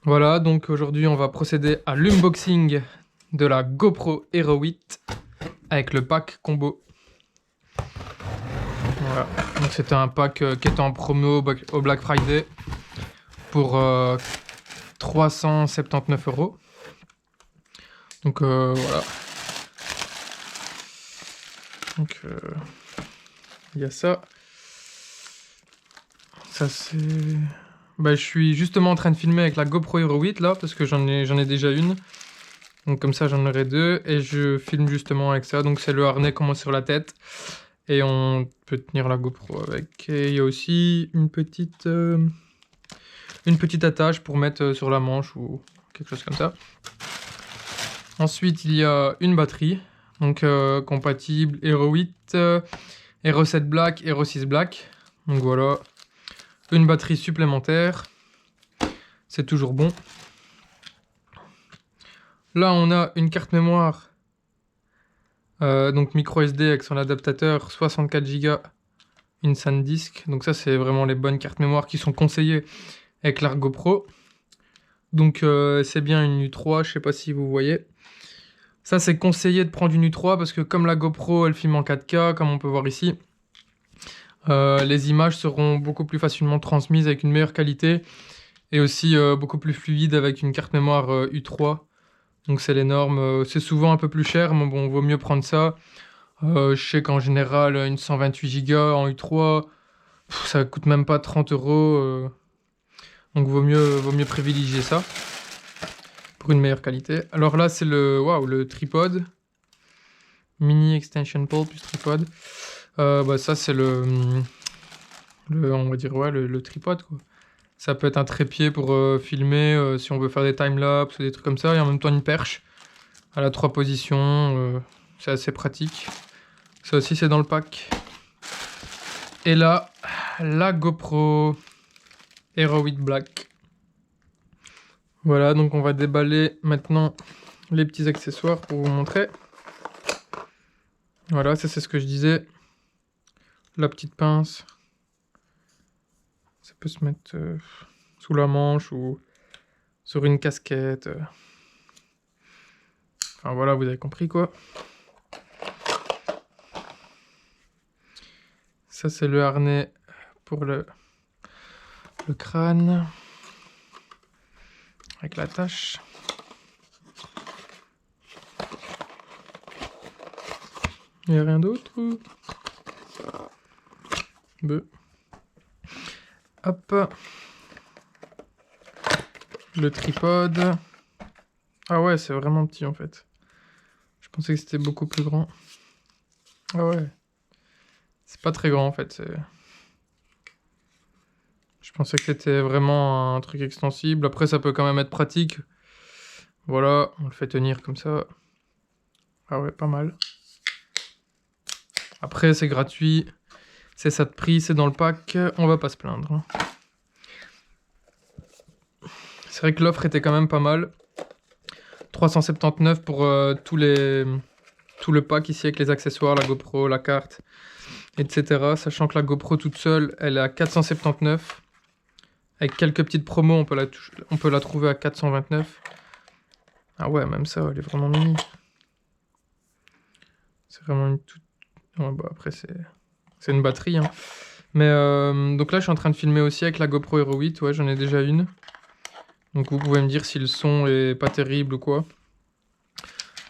Voilà, donc aujourd'hui on va procéder à l'unboxing de la GoPro Hero 8 avec le pack combo. Voilà, donc c'était un pack qui était en promo au Black Friday pour 379 €. Donc voilà. Donc il y a ça. Ça c'est... Bah, je suis justement en train de filmer avec la GoPro Hero 8 là, parce que j'en ai déjà une. Donc comme ça j'en aurai deux et je filme justement avec ça. Donc c'est le harnais qu'on met sur la tête et on peut tenir la GoPro avec. Et il y a aussi une petite attache pour mettre sur la manche ou quelque chose comme ça. Ensuite il y a une batterie, donc compatible Hero 8, Hero 7 Black, Hero 6 Black. Donc voilà, une batterie supplémentaire, c'est toujours bon. Là on a une carte mémoire, donc micro SD avec son adaptateur 64 Go, une SanDisk. Donc ça c'est vraiment les bonnes cartes mémoire qui sont conseillées avec la GoPro. Donc c'est bien une U3, je sais pas si vous voyez. Ça c'est conseillé de prendre une U3 parce que comme la GoPro elle filme en 4K, comme on peut voir ici, les images seront beaucoup plus facilement transmises avec une meilleure qualité et aussi beaucoup plus fluide avec une carte mémoire U3. Donc c'est les normes, c'est souvent un peu plus cher, mais bon, vaut mieux prendre ça. Je sais qu'en général, une 128 Go en U3, ça coûte même pas 30 €. Donc vaut mieux privilégier ça pour une meilleure qualité. Alors là, c'est le tripod. Mini extension pole plus tripod. Bah ça, c'est on va dire, ouais, le tripod, quoi. Ça peut être un trépied pour filmer si on veut faire des timelapses ou des trucs comme ça. Et en même temps une perche. Elle a 3 positions. C'est assez pratique. Ça aussi c'est dans le pack. Et là, la GoPro Hero 8 Black. Voilà, donc on va déballer maintenant les petits accessoires pour vous montrer. Voilà, ça c'est ce que je disais. La petite pince. Ça peut se mettre sous la manche ou sur une casquette. Enfin voilà, vous avez compris quoi. Ça c'est le harnais pour le crâne. Avec l'attache. Il n'y a rien d'autre. Hop. Le tripod. Ah ouais, c'est vraiment petit en fait. Je pensais que c'était beaucoup plus grand. Ah ouais. C'est pas très grand en fait. Je pensais que c'était vraiment un truc extensible. Après, ça peut quand même être pratique. Voilà, on le fait tenir comme ça. Ah ouais, pas mal. Après, c'est gratuit. C'est ça de prix, c'est dans le pack. On va pas se plaindre. C'est vrai que l'offre était quand même pas mal. 379 pour tout le pack ici avec les accessoires, la GoPro, la carte, etc. Sachant que la GoPro toute seule, elle est à 479. Avec quelques petites promos, on peut la trouver à 429. Ah ouais, même ça, elle est vraiment mini. C'est vraiment une toute... Ouais, bah après, c'est une batterie. Hein. Mais donc là, je suis en train de filmer aussi avec la GoPro Hero 8. Ouais, j'en ai déjà une. Donc vous pouvez me dire si le son est pas terrible ou quoi.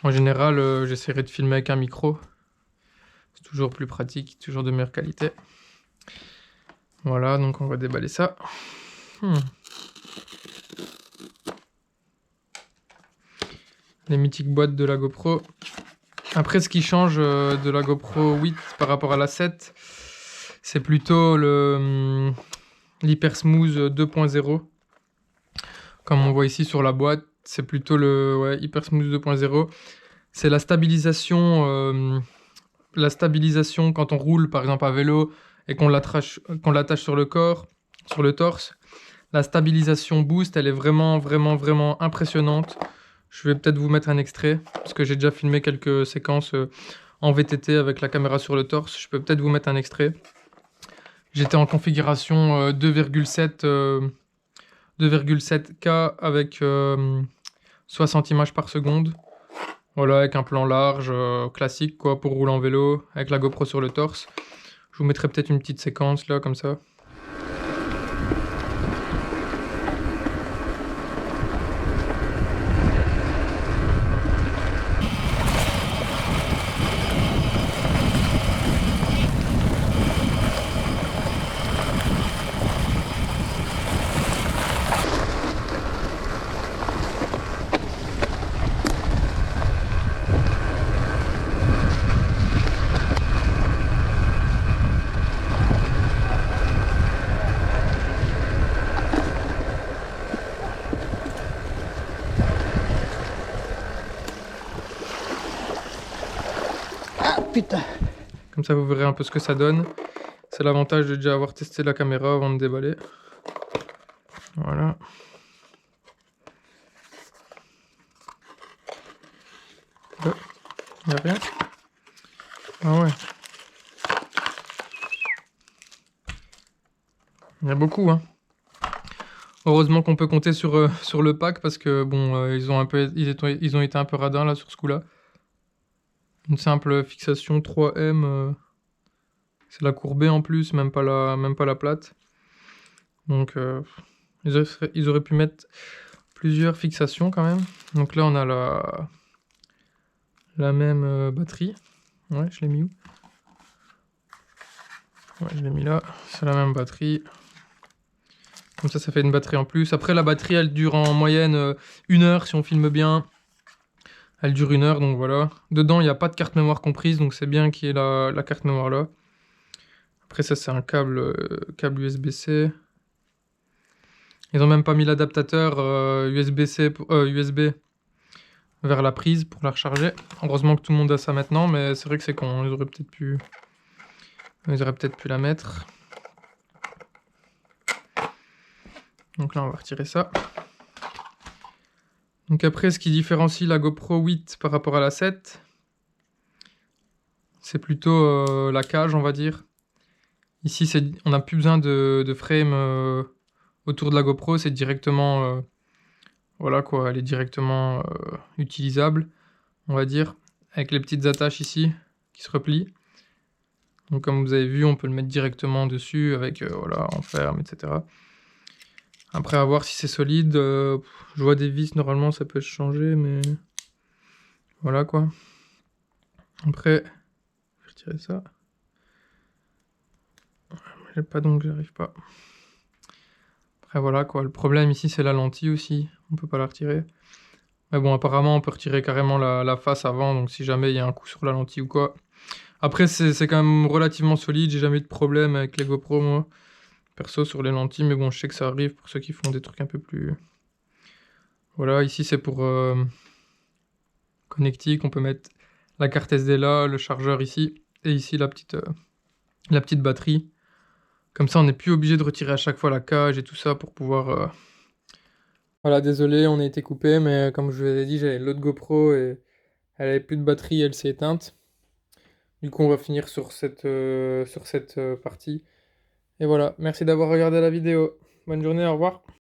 En général, j'essaierai de filmer avec un micro. C'est toujours plus pratique, toujours de meilleure qualité. Voilà, donc on va déballer ça. Les mythiques boîtes de la GoPro. Après, ce qui change de la GoPro 8 par rapport à la 7, c'est plutôt l'Hyper Smooth 2.0. Comme on voit ici sur la boîte, c'est plutôt le Hyper Smooth 2.0. C'est la stabilisation quand on roule par exemple à vélo et qu'on l'attache sur le corps, sur le torse. La stabilisation boost, elle est vraiment, vraiment, vraiment impressionnante. Je vais peut-être vous mettre un extrait, parce que j'ai déjà filmé quelques séquences en VTT avec la caméra sur le torse. Je peux peut-être vous mettre un extrait. J'étais en configuration 2,7 2,7K avec 60 images par seconde. Voilà, avec un plan large, classique quoi, pour rouler en vélo, avec la GoPro sur le torse. Je vous mettrai peut-être une petite séquence là, comme ça. Ah putain. Comme ça, vous verrez un peu ce que ça donne. C'est l'avantage de déjà avoir testé la caméra avant de déballer. Voilà. Oh, y a rien? Ah ouais. Il y a beaucoup, hein. Heureusement qu'on peut compter sur le pack parce que bon, ils ont été un peu radins là sur ce coup-là. Une simple fixation 3M, c'est la courbée en plus, même pas la plate. Donc ils auraient pu mettre plusieurs fixations quand même. Donc là on a la même batterie. Ouais, je l'ai mis où? Ouais, je l'ai mis là. C'est la même batterie. Comme ça fait une batterie en plus. Après, la batterie, elle dure en moyenne 1 heure si on filme bien. Elle dure 1 heure, donc voilà. Dedans, il n'y a pas de carte mémoire comprise, donc c'est bien qu'il y ait la carte mémoire là. Après, ça, c'est un câble USB-C. Ils ont même pas mis l'adaptateur USB-C, USB vers la prise pour la recharger. Heureusement que tout le monde a ça maintenant, mais c'est vrai que c'est con. Ils auraient peut-être pu la mettre. Donc là, on va retirer ça. Donc après, ce qui différencie la GoPro 8 par rapport à la 7, c'est plutôt la cage, on va dire. Ici, on n'a plus besoin de frame autour de la GoPro, c'est directement... voilà quoi, elle est directement utilisable, on va dire, avec les petites attaches ici qui se replient. Donc comme vous avez vu, on peut le mettre directement dessus avec, voilà, en ferme, etc. Après, à voir si c'est solide. Je vois des vis, normalement, ça peut se changer, mais... Voilà, quoi. Après, je vais retirer ça. J'ai pas donc, j'arrive pas. Après, voilà, quoi. Le problème ici, c'est la lentille aussi. On peut pas la retirer. Mais bon, apparemment, on peut retirer carrément la face avant, donc si jamais il y a un coup sur la lentille ou quoi. Après, c'est quand même relativement solide. J'ai jamais eu de problème avec les GoPro, moi. Perso, sur les lentilles, mais bon, je sais que ça arrive pour ceux qui font des trucs un peu plus... Voilà, ici, c'est pour connectique. On peut mettre la carte SD là, le chargeur ici, et ici, la petite batterie. Comme ça, on n'est plus obligé de retirer à chaque fois la cage et tout ça pour pouvoir... Voilà, désolé, on a été coupé, mais comme je vous avais dit, j'avais l'autre GoPro et elle avait plus de batterie, elle s'est éteinte. Du coup, on va finir sur cette partie. Et voilà, merci d'avoir regardé la vidéo. Bonne journée, au revoir.